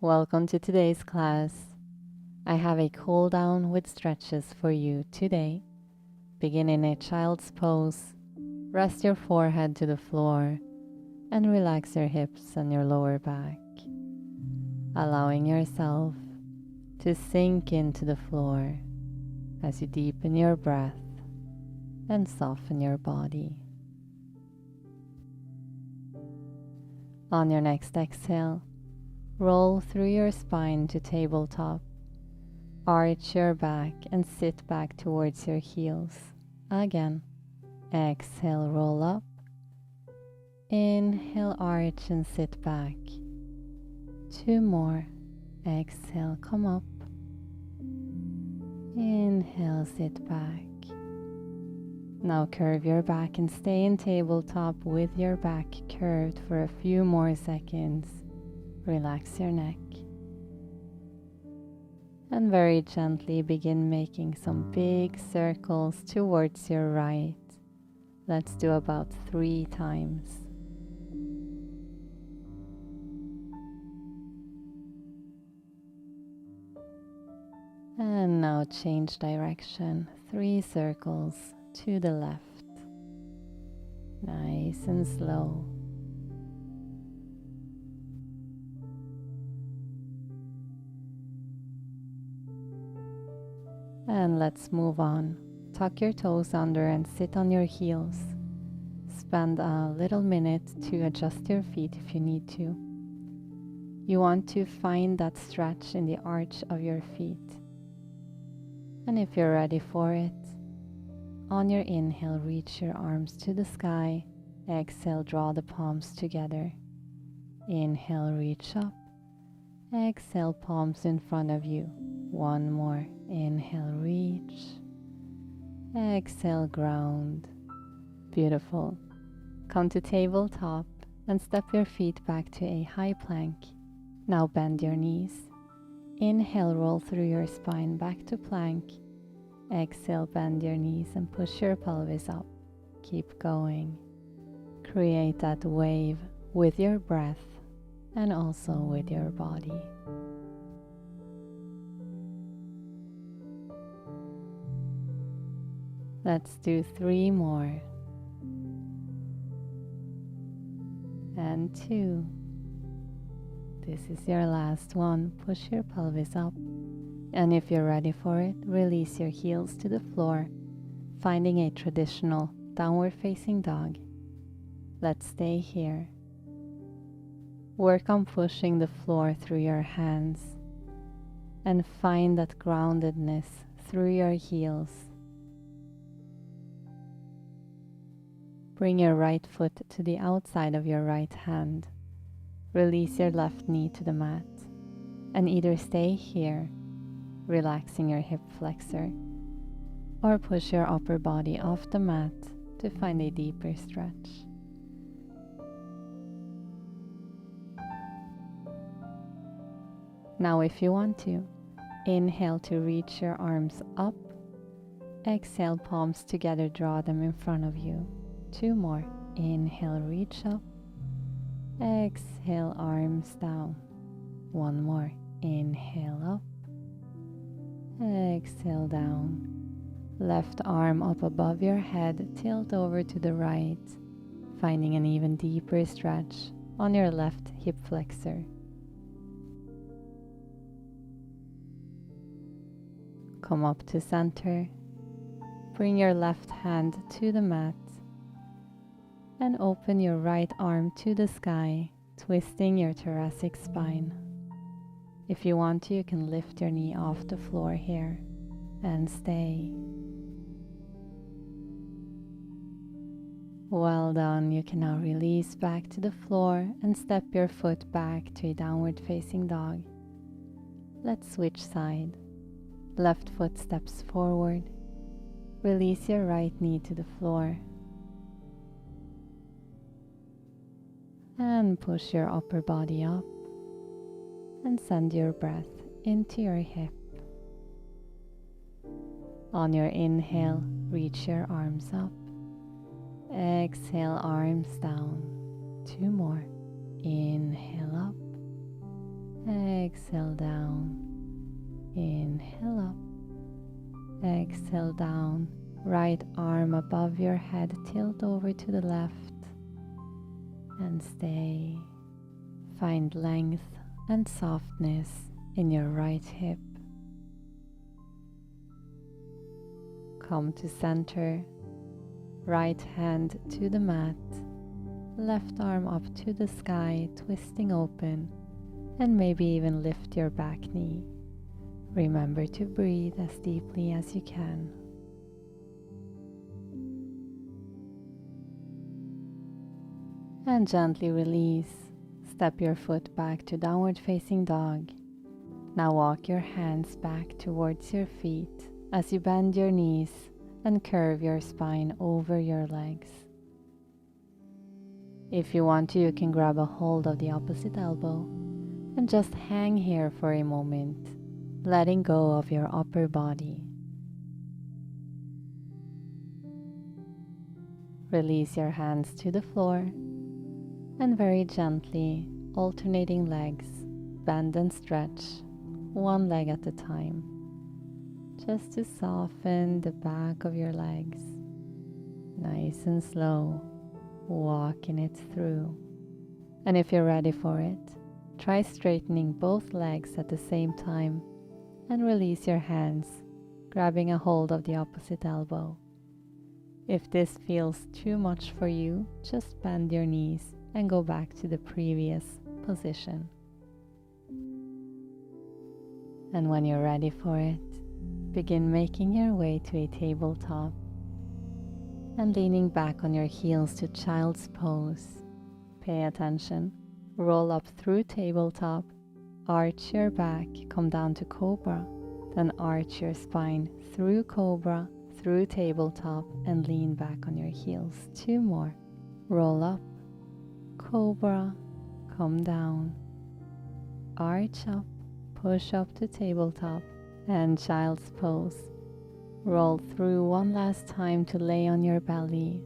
Welcome to today's class. I have a cool down with stretches for you today. Begin in a child's pose. Rest your forehead to the floor and relax your hips and your lower back, allowing yourself to sink into the floor as you deepen your breath and soften your body. On your next exhale, roll through your spine to tabletop. Arch your back and sit back towards your heels. Again, exhale, roll up. Inhale, arch and sit back. 2 more. Exhale, come up. Inhale, sit back. Now curve your back and stay in tabletop with your back curved for a few more seconds. Relax your neck. And very gently begin making some big circles towards your right. Let's do about 3 times. And now change direction, 3 circles to the left. Nice and slow. And let's move on. Tuck your toes under and sit on your heels. Spend a little minute to adjust your feet if you need to. You want to find that stretch in the arch of your feet. And if you're ready for it, on your inhale, reach your arms to the sky. Exhale, draw the palms together. Inhale, reach up. Exhale, palms in front of you. 1 more. Inhale, reach. Exhale, ground. Beautiful. Come to tabletop and step your feet back to a high plank. Now bend your knees. Inhale, roll through your spine back to plank. Exhale, bend your knees and push your pelvis up. Keep going. Create that wave with your breath and also with your body. Let's do 3 more. And 2. This is your last one. Push your pelvis up. And if you're ready for it, release your heels to the floor, finding a traditional downward facing dog. Let's stay here. Work on pushing the floor through your hands and find that groundedness through your heels. Bring your right foot to the outside of your right hand. Release your left knee to the mat and either stay here, relaxing your hip flexor, or push your upper body off the mat to find a deeper stretch. Now if you want to, inhale to reach your arms up. Exhale, palms together, draw them in front of you. 2 more. Inhale, reach up. Exhale, arms down. 1 more. Inhale up. Exhale down. Left arm up above your head, tilt over to the right, finding an even deeper stretch on your left hip flexor. Come up to center. Bring your left hand to the mat and open your right arm to the sky, twisting your thoracic spine. If you want to, you can lift your knee off the floor here and stay. Well done. You can now release back to the floor and step your foot back to a downward facing dog. Let's switch side. Left foot steps forward. Release your right knee to the floor. And push your upper body up. And send your breath into your hip. On your inhale, reach your arms up. Exhale, arms down. 2 more. Inhale up. Exhale down. Inhale up. Exhale down. Right arm above your head, tilt over to the left and stay. Find length and softness in your right hip. Come to center. Right hand to the mat. Left arm up to the sky, twisting open, and maybe even lift your back knee. Remember to breathe as deeply as you can. And gently release. Step your foot back to downward facing dog. Now walk your hands back towards your feet as you bend your knees and curve your spine over your legs. If you want to, you can grab a hold of the opposite elbow and just hang here for a moment, letting go of your upper body. Release your hands to the floor and very gently, alternating legs, bend and stretch, one leg at a time, just to soften the back of your legs. Nice and slow, walking it through. And if you're ready for it, try straightening both legs at the same time and release your hands, grabbing a hold of the opposite elbow. If this feels too much for you, just bend your knees and go back to the previous position. And when you're ready for it, begin making your way to a tabletop and leaning back on your heels to child's pose. Pay attention. Roll up through tabletop, arch your back, come down to cobra, then arch your spine through cobra, through tabletop, and lean back on your heels. 2 more. Roll up, cobra, come down, arch up, push up to tabletop, and child's pose. Roll through one last time to lay on your belly.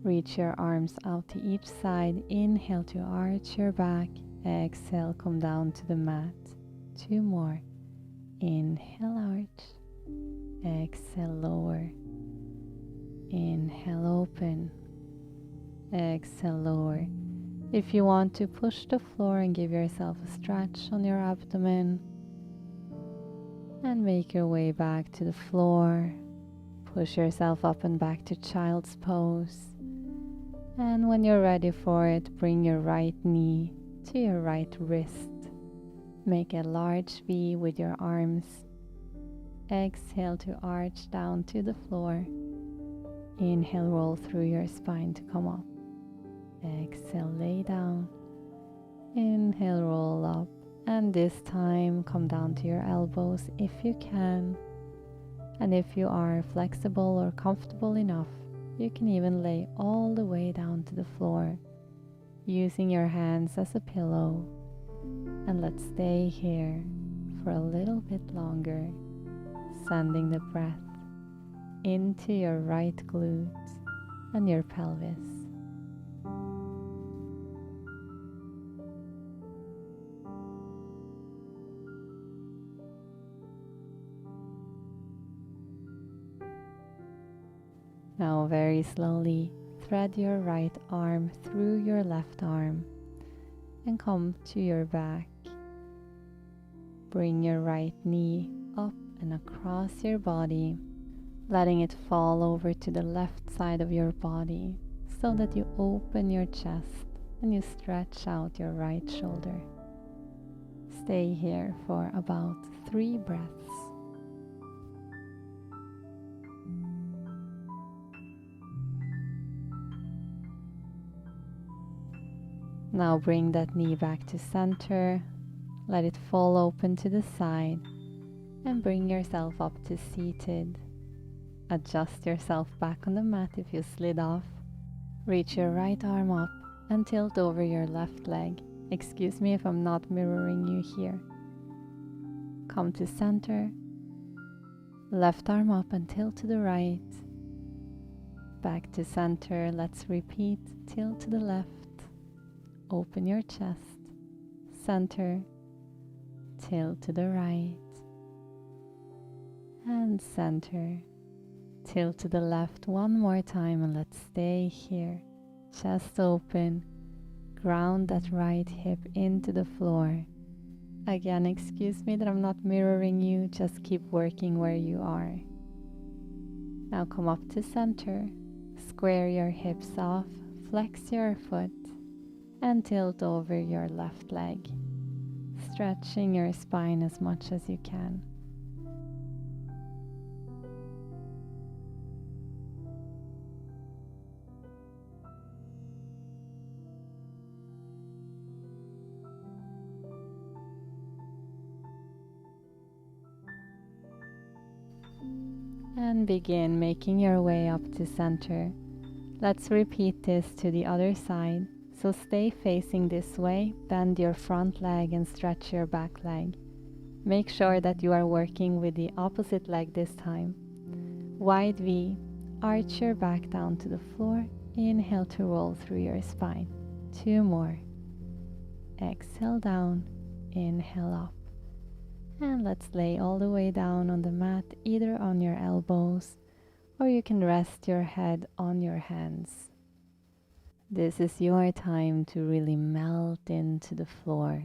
Reach your arms out to each side. Inhale to arch your back. Exhale, come down to the mat. 2 more. Inhale, arch. Exhale, lower. Inhale, open. Exhale, lower. If you want to, push the floor and give yourself a stretch on your abdomen. And make your way back to the floor. Push yourself up and back to child's pose. And when you're ready for it, bring your right knee to your right wrist. Make a large V with your arms. Exhale to arch down to the floor. Inhale, roll through your spine to come up. Exhale, lay down. Inhale, roll up. And this time, come down to your elbows if you can. And if you are flexible or comfortable enough, you can even lay all the way down to the floor, using your hands as a pillow. And let's stay here for a little bit longer, sending the breath into your right glute and your pelvis. Now very slowly, thread your right arm through your left arm and come to your back. Bring your right knee up and across your body, letting it fall over to the left side of your body so that you open your chest and you stretch out your right shoulder. Stay here for about 3 breaths. Now bring that knee back to center, let it fall open to the side, and bring yourself up to seated. Adjust yourself back on the mat if you slid off. Reach your right arm up and tilt over your left leg. Excuse me if I'm not mirroring you here. Come to center, left arm up and tilt to the right. Back to center, let's repeat, tilt to the left. Open your chest, center, tilt to the right, and center. Tilt to the left one more time, and let's stay here. Chest open, ground that right hip into the floor. Again, excuse me that I'm not mirroring you, just keep working where you are. Now come up to center, square your hips off, flex your foot, and tilt over your left leg, stretching your spine as much as you can. And begin making your way up to center. Let's repeat this to the other side. So stay facing this way, bend your front leg and stretch your back leg. Make sure that you are working with the opposite leg this time. Wide V, arch your back down to the floor. Inhale to roll through your spine. 2 more. Exhale down, inhale up. And let's lay all the way down on the mat, either on your elbows, or you can rest your head on your hands. This is your time to really melt into the floor.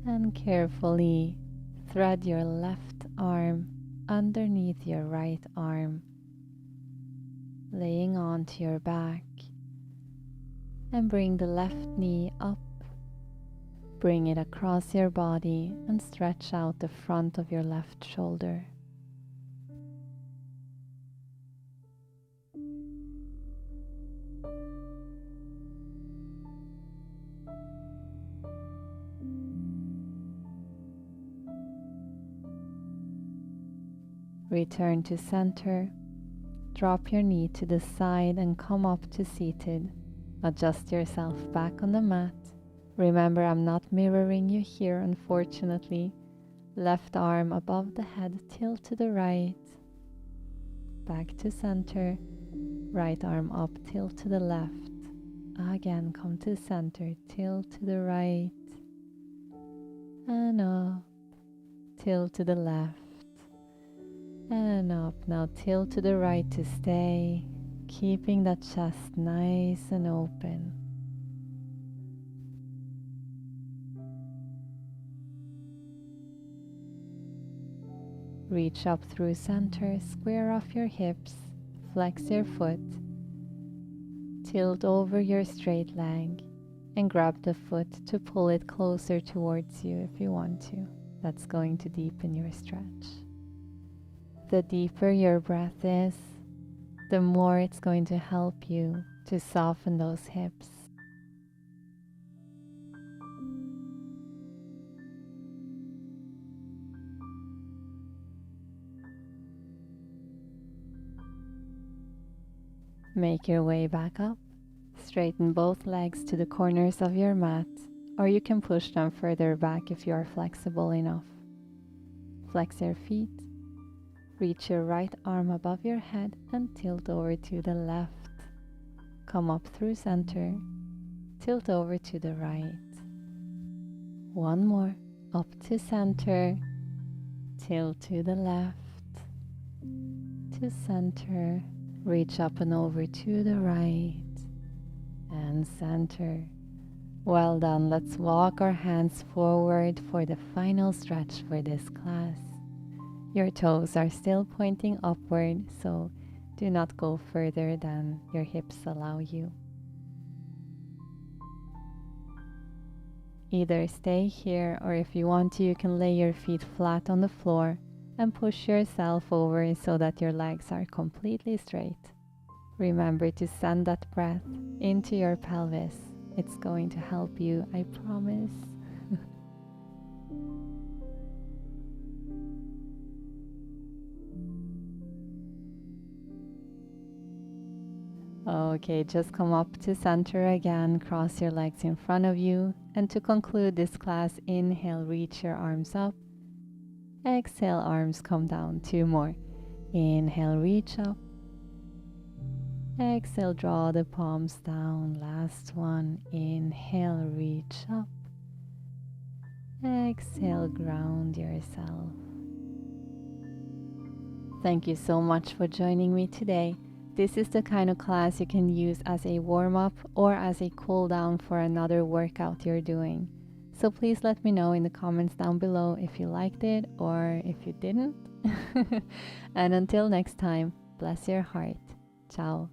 And carefully thread your left arm underneath your right arm, laying onto your back, and bring the left knee up. Bring it across your body and stretch out the front of your left shoulder. Return to center. Drop your knee to the side and come up to seated. Adjust yourself back on the mat. Remember, I'm not mirroring you here, unfortunately. Left arm above the head, tilt to the right. Back to center. Right arm up, tilt to the left. Again, come to center, tilt to the right. And up, tilt to the left. And up. Now tilt to the right to stay, keeping that chest nice and open. Reach up through center, square off your hips, flex your foot, tilt over your straight leg, and grab the foot to pull it closer towards you if you want to. That's going to deepen your stretch. The deeper your breath is, the more it's going to help you to soften those hips. Make your way back up. Straighten both legs to the corners of your mat, or you can push them further back if you are flexible enough. Flex your feet. Reach your right arm above your head and tilt over to the left. Come up through center. Tilt over to the right. One more. Up to center. Tilt to the left. To center. Reach up and over to the right. And center. Well done. Let's walk our hands forward for the final stretch for this class. Your toes are still pointing upward, so do not go further than your hips allow you. Either stay here, or if you want to, you can lay your feet flat on the floor and push yourself over so that your legs are completely straight. Remember to send that breath into your pelvis. It's going to help you, I promise. Okay, just come up to center again, cross your legs in front of you, and to conclude this class, inhale, reach your arms up. Exhale, arms come down. 2 more. Inhale, reach up. Exhale, draw the palms down. Last one. Inhale, reach up. Exhale, ground yourself. Thank you so much for joining me today. This is the kind of class you can use as a warm-up or as a cool down for another workout you're doing. So please let me know in the comments down below if you liked it or if you didn't. And until next time, bless your heart. Ciao.